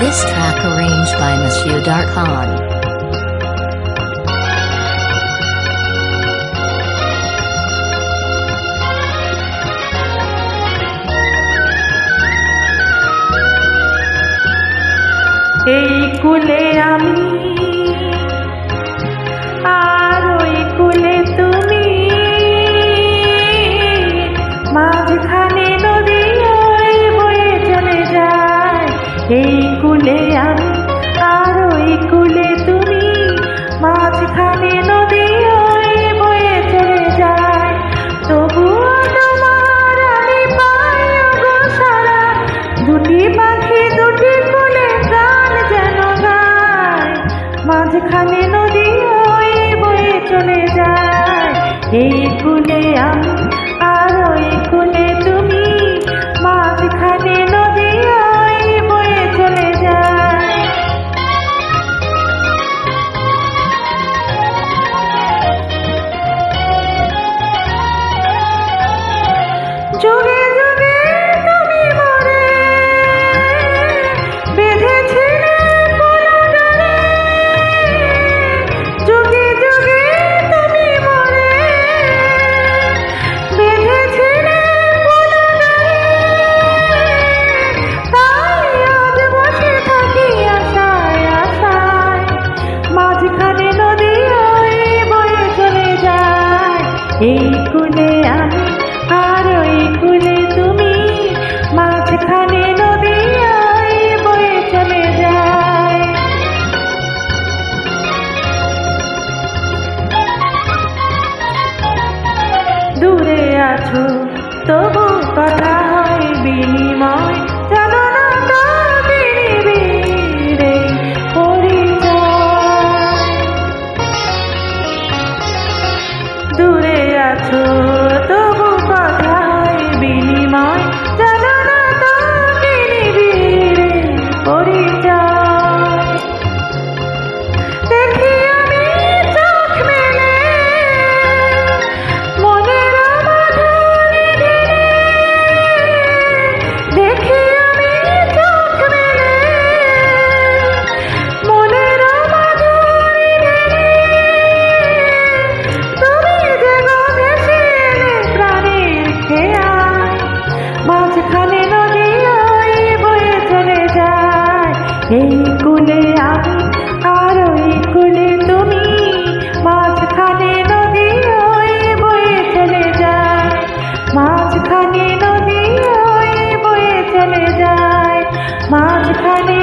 This track arranged by Monsieur Darkhan. এই কুলে আমি আর ওই কুলে তুমি, মাঝখানে নদী ওই বয়ে চলে যায়। এই কুলে আমি আর ওই কুলে তুমি, মাঝখানে নদী ওই বয়ে চলে যায়। তবুও তোমার আমি পাই গো সারা, দুটি পাখি দুটি কুলে গান যেন গায়। মাঝখানে নদী ওই বয়ে চলে যায়। এই কুলে আমি আর ওই কুলে তুমি, মাঝখানে নদী ওই বয়ে চলে যায়। যুগে যুগে তুমি মরে বেঁধেছিলে ফুলডালে, যুগে যুগে তুমি মরে বেঁধেছিলে ফুলডালে। তাই আজ বসে থাকি আশায় আশায়, মাঝখানে নদী ওই বয়ে চলে যায়। এই কুলে আমি আর ওই কুলে তুমি, মাঝখানে নদী ওই বয়ে চলে যায়। দূরে আছো তবু কথা হয় বিনিময়, জানো না তো বিনিবিড়ে পরিচয়। দূরে আছো তবু কথা হয় বিনিময়, জানো না তো বিনিবিড়ে পরিচয়। দেখি আমি চোখ মেলে মনের মাধুরী ঢেলে, দেখি আমি চোখ মেলে মনের মাধুরী ঢেলে। তুমি যে গো ভেসে এলে প্রাণের খেয়ায়, মাঝখানে নদী ওই বয়ে চলে যায়। এই কুলে আমি আর ওই কুলে তুমি, মাঝখানে নদী ওই বয়ে চলে যায়। মাঝখানে নদী ওই বয়ে চলে যায়। মাঝখানে